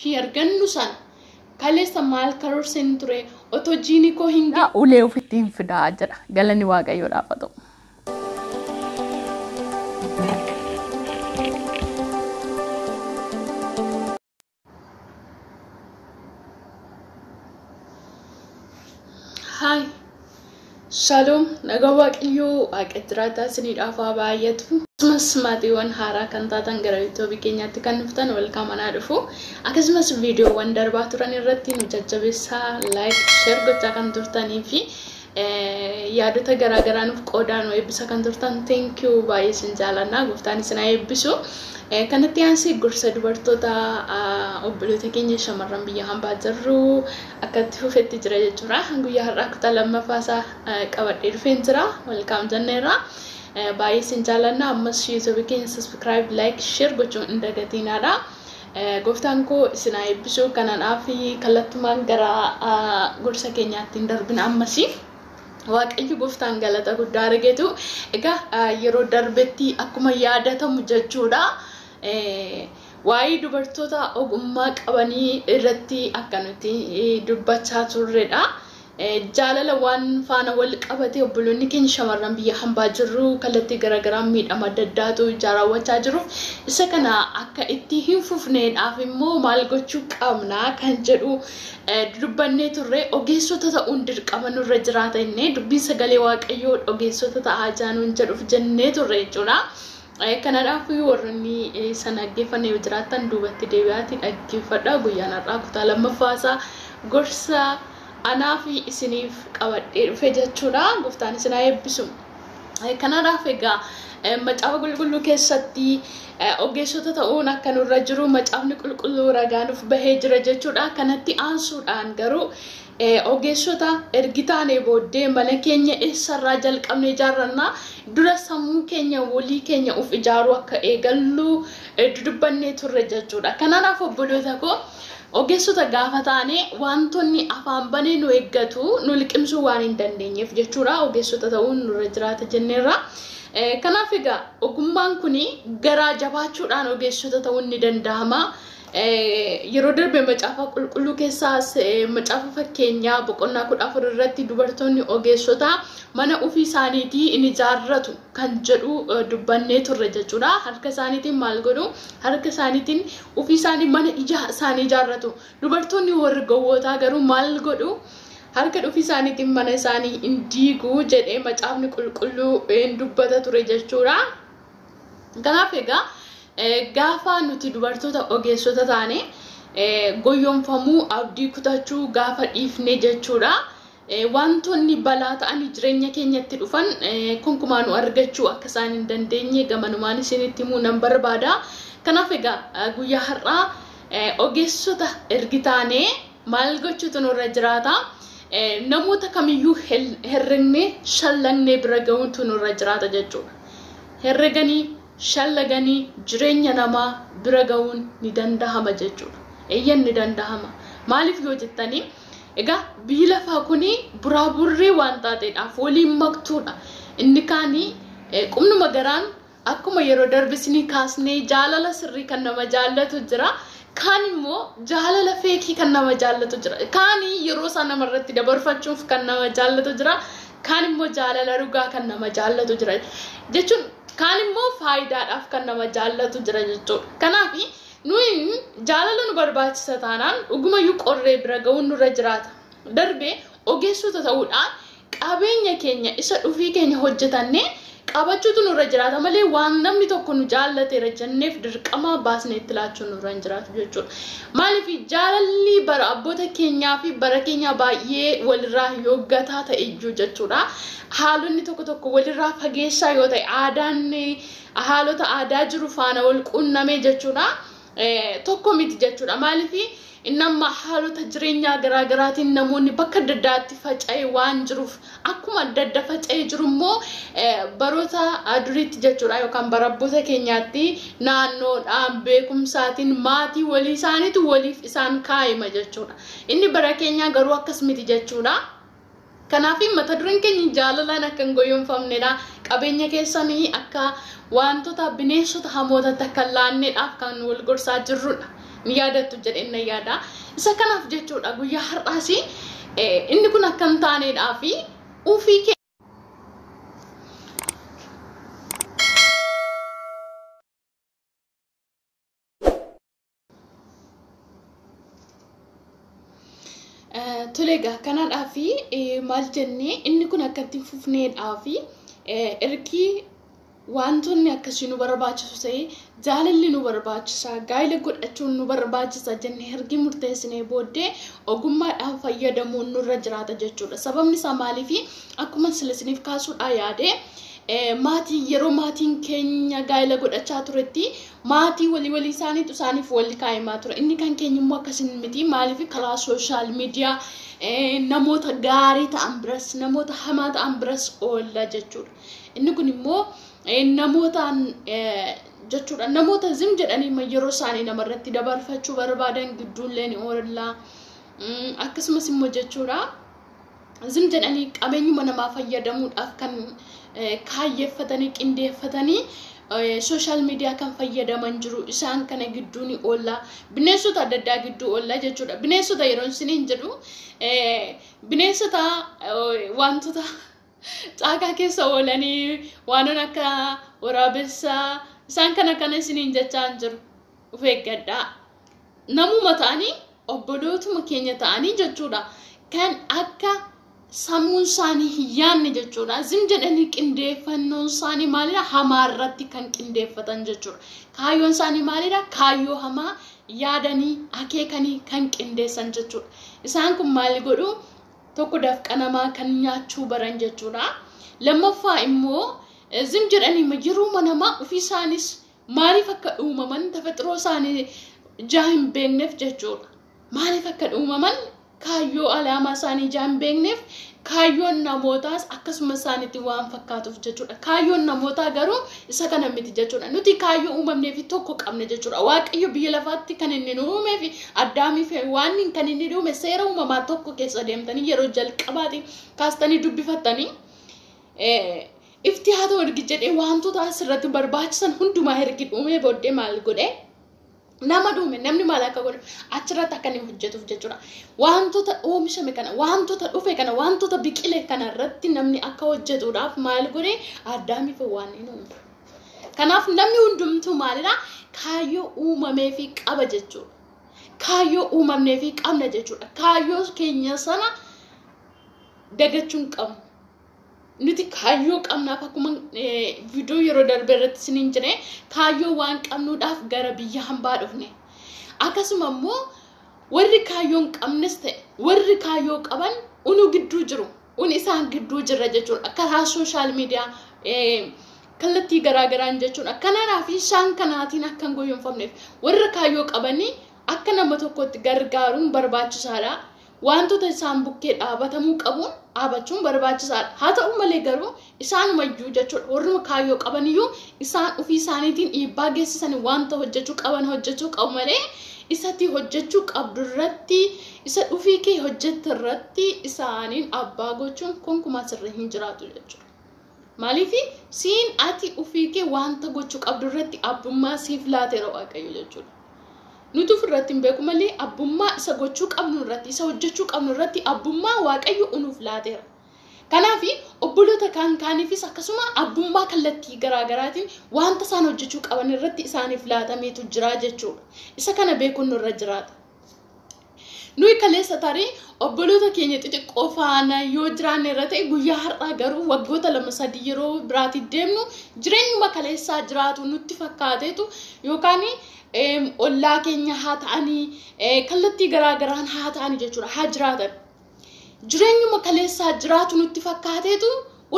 argannu sana kaleessa maal karoorsin ture otoo jiini koo hin ulee ofittiin fidaa jira galanni waaqayyoodhaaf haa ta'u. Hi. Shalom, nagaa waaqayyoo waaqa jiraataa isiniidhaaf haa baay'atu. Akkasumas maatiiwwan haaraa kan taatan gara YouTube keenyaatti kan dhuftan welcome anaa dhufu. Akkasumas viidiyoowwan darbaa turan irratti nu jajjabeessaa like share gochaa kan turtanii fi yaadota garaagaraa nuuf qoodaa nu eebbisa kan turtan thank you baay'ee isin jaalannaa gooftaan isin haa eebbisu. Kanatti aansee gorsa dubartoota obboloota keenya shamarran biyya hambaa jirru akkatti fufetti jira jechuudha. Guyyaa har'aa kutaa lammaffaasaa qabadhee dhufeen jira. Welcome jenneerra. Baay'ee isin jaalannaa ammas YouTube keenya subscribe like share gochuun hin dagatiinaadha. Gooftaan koo isin haa eebbisu kanaaf kallattumaan gara gorsa keenyaatti hin darbin ammasi. Waaqayyo gooftaan galata guddaa argatu. Egaa yeroo darbetti akkuma yaadatamu jechuudha. Waa'ee dubartoota ogummaa qabanii irratti akka nuti dubbachaa turredha. Jaalala waan faana wal qabatee obboloonni keenya shamarran biyya hambaa jirru kallattii garaagaraa miidhama adda addaatu raawwachaa jiru. Isa kana akka itti hin fufneedhaaf immoo maal gochuu qabna kan jedhu dubbannee turre ogeessota ta'uun dirqama nurra jiraata innee dubbiin sagalee waaqayyoo ogeessota ta'aa jaanuun jedhuuf jennee turre jechuudha. Kanaaf warroonni sana dhaggeeffannee yoo jiraatan duubatti deebi'aati dhaggeeffadha. Guyyaan har'aa kutaa lammaffaasaa gorsa anaa fi isiniif qabadhee dhufe jechuudha. Gooftaan isin haa eebbisu. Kanaaf egaa macaafa qulqulluu keessatti ogeessota ta'uun akka nurra jiru macaafni qulqulluu ragaa nuuf bahee jira jechuudha. Kanatti aansuudhaan garuu ogeessota ergi taanee booddee mana keenya eessarraa jalqabnee ijaarrannaa dura sammuu keenya walii keenya uf ijaaruu akka eegallu dubbannee turre jechuudha. Kanaaf obboloota koo ogeessota gaafa taane wantoonni afaan banee nu eeggatu nu liqimsuu waan hin dandeenyeef jechuudha. Ogeessota ta'uun nurra jiraata jenneerra. Kanaaf egaa ogummaan kuni garaa jabaachuudhaan ogeessota ta'uun ni danda'ama. Yeroo darbe macaafa qulqulluu keessaas macaafa fakkeenyaa boqonnaa 14 irratti dubartoonni ogeessota mana ofii isaaniitii in ijaarratu kan jedhu dubbannee turre jechuudha. Harka isaaniitiin maal godhu? Harka isaaniitiin ofii isaanii mana isaanii ijaarratu. Dubartoonni warri gowwootaa garuu maal godhu? Harka ofii isaaniitiin mana isaanii in diigu jedhee macaafni qulqulluu dubbata ture jechuudha. Kanaaf egaa gaafa nuti dubartoota ogeessota taane goyyomfamuu abdii kutachuu gaafa dhiifne jechuudha. Wantoonni balaa ta'anii jireenya keenyatti dhufan konkumaa nu argachuu akka isaan hin dandeenye gamanumaan isinitti himuu nan barbaada. Kanaaf egaa guyyaa har'aa ogeessota ergi taane maal gochuutu nurra jiraata? Namoota kamiyyuu herregnee shallagnee bira ga'uutu nurra jiraata jechuudha. Herreganii shallaganii jireenya namaa bira ga'uun ni danda'ama jechuudha. Eeyyan ni danda'ama. Maaliif yoo jettanii egaa biyyi lafaa kuni buraaburree waan taateedhaaf waliin maktuudha. Inni kaanii qubnuma garaan akkuma yeroo darbisnii kaasnee jaalala sirrii kan nama jaallatu jira. Kaan immoo jaalala feekii kan nama jaallatu jira. Kaanii yeroo isaa namarratti dabarfachuuf kan nama jaallatu jira. Kaan immoo jaalala dhugaa kan nama jaallatu jira. Jechuun kaan immoo faayidaadhaaf kan nama jaallatu jira jechuudha. Kanaaf nuyi jaalala nu barbaachisa taanaan dhugumayyuu qorree bira ga'uun nurra jiraata. Darbee ogeessota ta'uudhaan qabeenya keenya isa dhufii keenya hojjetannee qabachuutu nurra jiraata malee waan namni tokko nu jaallateera jenneef dirqama baasnee itti laachuun nurra hin jiraatu jechuudha. Maaliif jaalalli bara abboota keenyaa fi bara keenyaa baay'ee walirraa yooggataa ta'e iyyuu jechuudha. Haalonni tokko walirraa fageessaa yoo ta'e aadaan haalota aadaa jiru faana wal quunnamee jechuudha. Tokko miti jechuudha. Maaliif innamma haalota jireenyaa garaagaraatiin namoonni bakka adda addaatti faca'ee waan jiruuf akkuma adda adda faca'ee jiru immoo baroota duriitti jechuudha yookaan bara abboota keenyaatti naannoodhaan beekumsaatiin maatii walii isaaniitu waliif isaan kaa'ima jechuudha. Inni bara keenyaa garuu akkas miti jechuudha. Kanaaf mata dureen keenya jaalalaan akka hin goyyomfamnedha. Qabeenya keessanii akka wantoota bineensota hamootatti akka laanneedhaaf kan wal gorsaa jirrudha. ni yaadattu jedheen na yaada. Isa kanaaf jechuudha guyyaa har'aas inni kun akkam taaneedhaa fi ufii kee tolega kanaadhaa fi maal jennee inni kun akkatti fufneedhaa fi ergi wantoonni akkasii nu barbaachisu ta'ee jaalalli nu barbaachisa gaa'ela godhachuun nu barbaachisa jennee ergi murteessinee booddee ogummaadhaan fayyadamuun nurra jiraata jechuudha. Sababni isaa maaliifi akkuma isiniif kaasuudhaa yaade maatii yeroo maatiin keenya gaa'ela godhachaa turetti maatii walii isaaniitu isaaniif walii kaa'imaa ture. Inni kan keenya immoo akkasiin miti maaliifi karaa sooshaal miidiyaa namoota gaarii ta'an biras namoota hamaa ta'an biras oolla jechuudha. Inni kun immoo namootaan jechuudha namoota zim jedhanii yeroo isaanii namarratti dabarfachuu barbaadan gidduullee ni oolla. Akkasumas immoo jechuudha zim jedhanii qabeenyuma namaa fayyadamuudhaaf kan kaayyeeffatanii qindeeffatanii sooshaal miidiyaa kan fayyadaman jiru. Isaan kana gidduu ni oolla. Bineensota adda addaa gidduu oolla jechuudha. Bineensota yeroo isiniin jedhu bineensota wantoota caakaa keessa oolanii waanoon akka waraabessaa isaan kana isiniin jechaa jiru. Of eeggadhaa. Namuma ta'anii obbolootuma keenya ta'anii jechuudha. Kan akka sammuun isaanii hin yaadne jechuudha. Zim jedhanii qindeeffannoon isaanii maalidha? Hamaa irratti kan qindeeffatan jechuudha. Kaayyoon isaanii maalidha? Kaayyoo hamaa yaadanii akeekanii kan qindeessan jechuudha. Isaan kun maal godhu? Tokko dafqa namaa kan nyaachuu baran jechuudha. Lammaffaa immoo zim jedhanii yeroo namaa ofii isaanis maaliif akka uumaman tafexiroo isaanii ijaa hin beekneef jechuudha. Maaliif akka uumaman kaayyoo alaamaa isaanii ijaa hin beekneef kaayyoon namootaas akkasuma isaaniitti waan fakkaatuuf jechuudha. Kaayyoon namootaa garuu isa kana miti jechuudha. Nuti kaayyoo uumamnee fi tokko qabne jechuudha. Waaqayyo biyya lafaatti kan inni nu uumee fi addaamii fi waan kan inni uume seera uumamaa tokko keessa deemtanii yeroo jalqabaatti kaastanii dubbifattanii ifti haa ta'u ergi jedhee wantoota asirratti barbaachisan hundumaa ergi uumee booddee maal godhee nama dhume namni maal akka godhu achirratti akka inni hojjetuuf jechuudha. Wantoota oomishame kana wantoota dhufe kana wantoota biqile kana irratti namni akka hojjetuudhaaf maal godhee addaamii fi waan inni uume. Kanaaf namni hundumtuu maalidha? Kaayyoo uumamee fi qaba jechuudha. Kaayyoo uumamnee fi qabna jechuudha. Kaayyoo keenya sana dagachuun qabna. Nuti kaayyoo qabnaaf akkuma viidiyoo yeroo darbe irratti isiniin jedhe kaayyoo waan qabnuudhaaf gara biyya hambaa dhufne. Akkasuma immoo warri kaayyoo hin qabnes ta'e warri kaayyoo qaban unu gidduu jiru. Uni isaan gidduu jirra jechuudha. Karaa sooshaal miidiyaa kallattii garaagaraan jechuudha. Kanaaf isaan kanaatiin akka hin goyoonfamneef warra kaayyoo qabanii akka nama tokkotti gargaaruun barbaachisaadha. Wantoota isaan bukkee dhaabatamuu qabuun dhaabachuun barbaachisaadha. Haa ta'u malee garuu isaanumayyuu jechuudha warruma kaayyoo qabaniyyuu isaan ofii isaaniitiin dhiibbaa geessisanii wanta hojjechuu qaban hojjechuu qabu malee isatti hojjechuu qabdu irratti isa dhufii kee hojjette irratti isaaniin abbaa gochuun konkumaa sirrii hin jiraatu jechuudha. Maaliifi siin ati ofii kee wanta gochuu qabdu irratti abbummaa siif laateera Waaqayyo jechuudha. Nuti ofirratti hin beeku malee abbummaa isa gochuu qabnu irratti isa hojjechuu qabnu irratti abbummaa Waaqayyo unuuf laateera. Kanaaf obboloota kaaniifis akkasuma abbummaa kallattii garaagaraatiin wanta isaan hojjechuu qaban irratti isaaniif laatameetu jira jechuudha. Isa kana beekuun nurra jiraata. Nuyi kaleessa tarii obboloota keenya xixiqqoo faana yoo jiraanne irra ta'e guyyaa har'aa garuu waggoota 2-3 yeroo biraatti deemnu jireenyuma kaleessaa jiraatu nutti fakkaateetu yookaan ollaa keenya haa ta'anii kallattii garaagaraan haa ta'anii jechuudha haa jiraatan. Jireenyuma kaleessaa jiraatu nutti fakkaateetu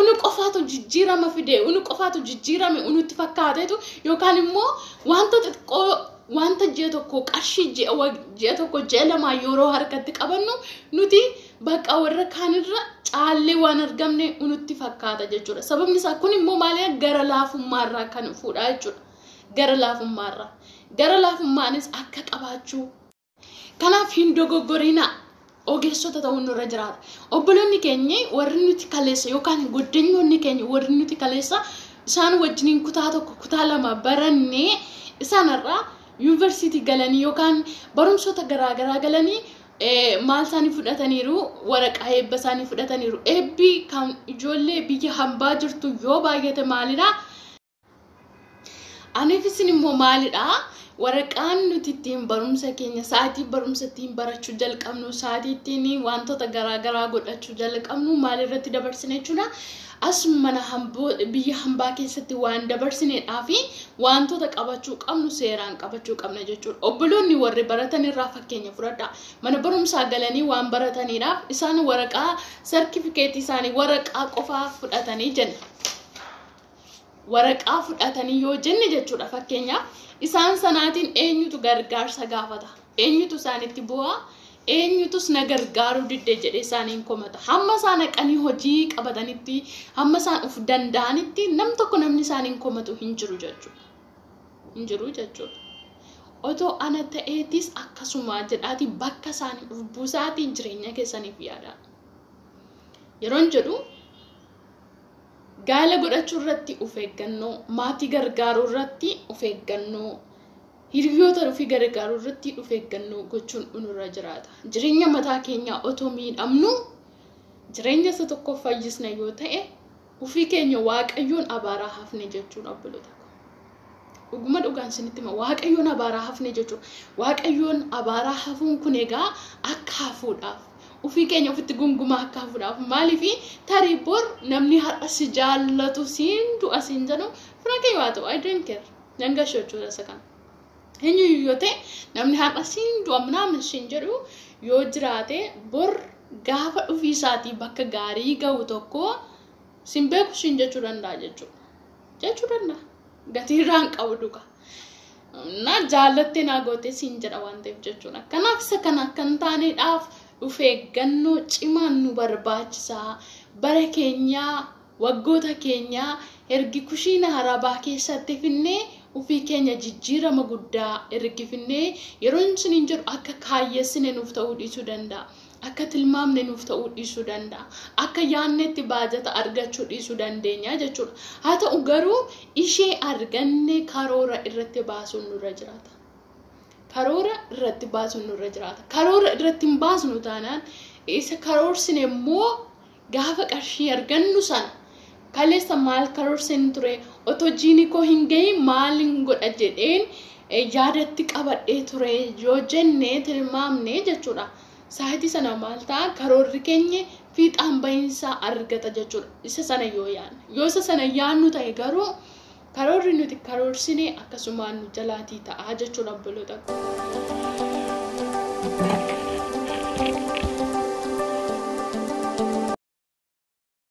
unu qofaatu jijjiirama fide unu qofaatu jijjiirame unutti fakkaateetu yookaan immoo wanta xixiqqoo wanta ji'a tokko qarshii ji'a tokko ji'a lama yeroo harkatti qabannu nuti bakka warra kaanirra caallee waan argamne unutti fakkaata jechuudha. Sababni isaa kun immoo maaliif gara laafummaarraa kan fuudha jechuudha. Gara laafummaarraa. Gara laafummaanis akka qabaachuu. Kanaaf hin dogoggorina ogeessota ta'uun nurra jiraata. Obboloonni keenya warri nuti kaleessa yookaan goddanyoonni keenya warri nuti kaleessa isaan wajjiniin kutaa tokko kutaa lama barannee isaanirraa University galanii yookaan barumsoota garaagaraa galanii maal isaanii fudhataniiru waraqaa eebba isaanii fudhataniiru. Eebbi kan ijoollee biyya hambaa jirtu yoo baay'ate maalidha? Aniifis immoo maalidha? Waraqaan nuti ittiin barumsa keenya sa'aatii barumsa ittiin barachuu jalqabnu sa'aatii ittiin wantoota garaagaraa godhachuu jalqabnu maalirratti dabarsine jechuudha. As mana biyya hambaa keessatti waan dabarsineedhaa fi wantoota qabachuu qabnu seeraan qabachuu qabna jechuudha. Obboloonni warri baratan irraa fakkeenya fudhadhaa. Mana barumsaa galanii waan barataniidhaaf isaan waraqaa sartifikeetii isaanii waraqaa qofaa fudhatanii jenna. Waraqaa fudhatanii yoo jenne jechuudha fakkeenyaaf isaan sanaatiin eenyutu gargaarsa gaafata? Eenyutu isaanitti bu'aa? Eenyutus na gargaaruu didde jedhee isaaniin komata. Hamma isaan haqanii hojii qabatanitti, hamma isaan of danda'anitti namni isaaniin komatu hin jiru jechuudha. Hin jiru jechuudha. Otoo ana ta'eetis akkasuma jedhaati bakka isaanii of buusaatiin jireenya keessaniif yaada. Yeroon jedhu gaala godhachuu irratti of eeggannoo, maatii gargaaruu irratti of eeggannoo, hiriyoota ofii gargaaruu irratti of eeggannoo gochuun nurra jiraata. Jireenya mataa keenyaa otoo miidhamnu jireenya isa tokko fayyisna yoo ta'e ofii keenya waaqayyoon abaaraa hafne jechuudha obboloota. Dhuguma dhugaan isinitti hima waaqayyoon abaaraa hafne jechuudha. Waaqayyoon abaaraa hafuun kun egaa akka hafuudhaaf ofii keenya ofitti gungumaa akka hafuudhaaf maaliifi tarii bor namni har'a si jaallatu siin du'a siin jedhu fira kee waa ta'u I don't care nan gashochuu isa kana. Eenyu yoo ta'e namni har'a siin du'a namni siin jedhu yoo jiraate bor gaafa ofii isaatii bakka gaarii ga'u tokko siin beeku siin jechuu danda'a jechuudha. Jechuu danda'a. Gatii irraan qabu dhuga. Na jaallattee naa gootee siin jedha waan ta'eef jechuudha. Kanaaf isa kana kan taaneedhaaf of eeggannoo cimaan nu barbaachisaa. Bara keenyaa waggoota keenyaa ergi kushiina harabaa keessatti finnee ofii keenya jijjiirama guddaa ergifinnee yeroon isiniin jedhu akka kaayyessine nuuf ta'uu dhiisuu danda'a. Akka tilmaamne nuuf ta'uu dhiisuu danda'a. Akka yaannetti baajata argachuu dhiisuu dandeenya jechuudha. Haa ta'u garuu ishee arganne karoora irratti baasuun nurra jiraata. Karoora irratti baasuun nurra jiraata. Karoora irratti hin baasnu taanaan isa karoorsine immoo gaafa qarshii argannu sana kaleessa maal karoorsin ture otoo jiini koo hin gahin maalin godha jedheen yaadatti qabadhee ture yoo jennee tilmaamne jechuudha. Sa'aatii sana maal ta'a karoorri keenya fiixaan bahinsaa argata jechuudha. Isa sana yoo yaadne. Yoo isa sana yaadnu ta'e garuu karoorri nuti karoorsine akkasumaan nu jalaatii ta'a jechuudha obboloota.